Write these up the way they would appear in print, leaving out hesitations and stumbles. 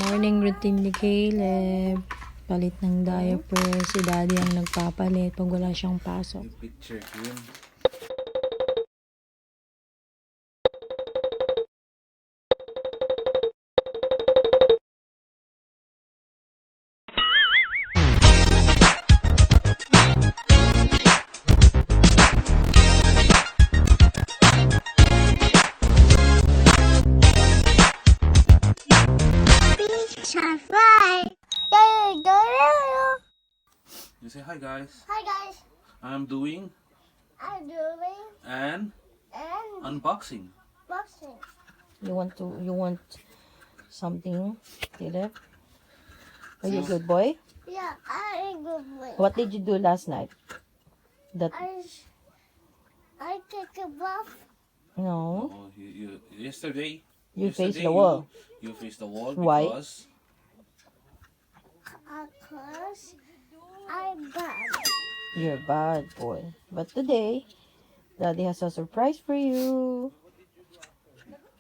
Morning routine ni Caleb. Palit ng diaper. Si daddy ang nagpapalit pag wala siyang pasok. Picture yun. You say hi guys. Hi guys, I'm doing I'm doing an and unboxing. boxing. You want something, Caleb? Are you a good boy? Yeah, I'm a good boy. What did you do last night? That I take a bath. no. Oh, yesterday You face yesterday the wall. You faced the wall Why? because Cause I'm bad. You're a bad boy. But today, daddy has a surprise for you.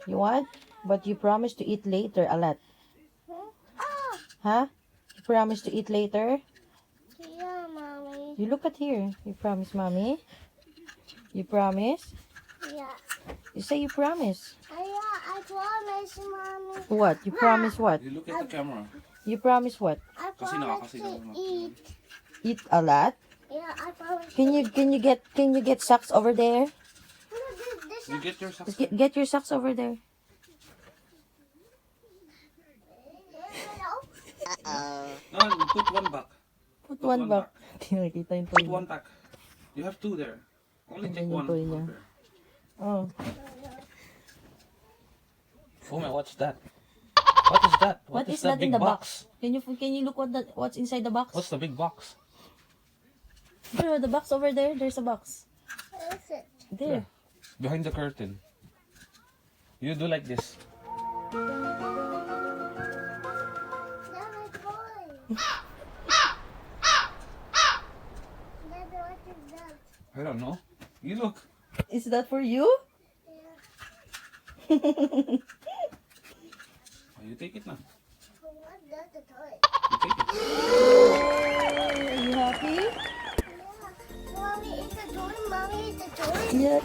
You want? But you promise to eat later a lot. Oh, Huh? You promise to eat later? yeah, mommy. You look at here. You promise, mommy? You promise? Yeah. You say you promise. Yeah, I promise, mommy. What? You promise what? you look at the camera. You promise what? I Kasi promise nakakasi to naman. eat. Eat a lot? Yeah, I promise. Can you get socks over there? This You get your socks. Get your socks over there. No, you put one back. Put one back. Hindi nakita yung Put toy one niya. back. You have two there. Only take Ayan yung one. toy niya. Oh. Oh my, what's that? What is that? What is that that in big the box? Can you look what's inside the box? What's the big box? There, the box over there. There's a box. is it. There. Behind the curtain. You do like this. That's my toy. Daddy, what is that? I don't know. You look. Is that for you? Yeah. Oh, you take it now. What? That's a toy. You take it. Are you happy? Yeah. Mommy, it's a toy. Mommy, it's a toy. Yeah.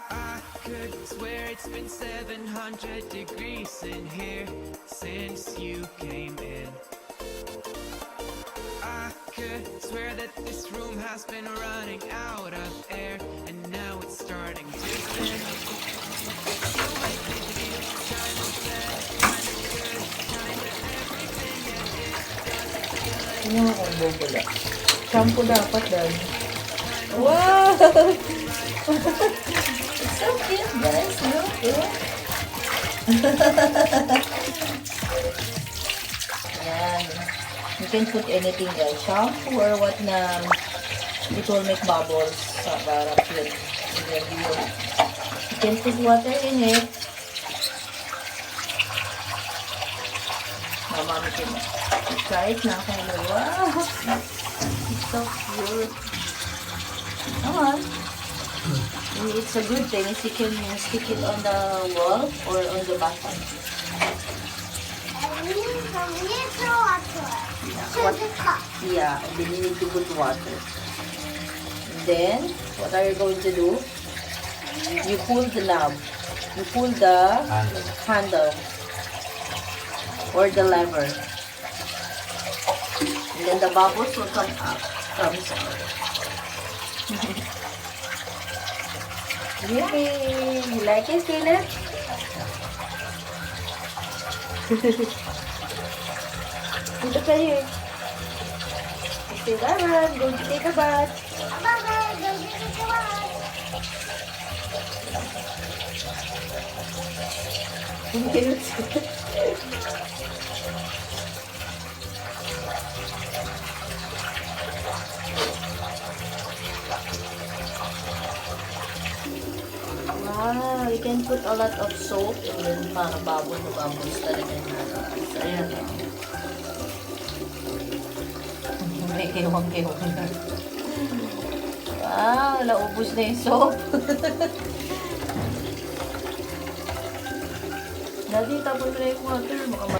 I could swear it's been 700 degrees in here since you came in. I could swear that this room has been running out of air, and now it's starting to thin. You make me feel kind of bad, kind of good, kind of everything, and it doesn't feel like Ano akong bubula? Shampoo dapat dan. Wow! It's so cute, guys. Look. Yan. You can put anything guys. Shampoo or what na it will make bubbles sa para cute. And then you can put water in it. Mama, we can try it now. Wow! It's so cute. Come on. It's a good thing if you can stick it on the wall or on the bathroom. And we need some little water. To What? the cup. Yeah, and then you need to put water. And then, what are you going to do? You pull the knob. You pull the handle or the lever. And then the bubbles will come up. Comes out. Yay! You like it, Caleb? Look at here. Say bye bye. I'm going to take a bath. Bye-bye. Go get the water. Wow, you can put a lot of soap and then para bubbles talaga na. Ayan. Kewang-kewang na. Wow, naubos na yung soap. Daddy, tapos na yung water. Baka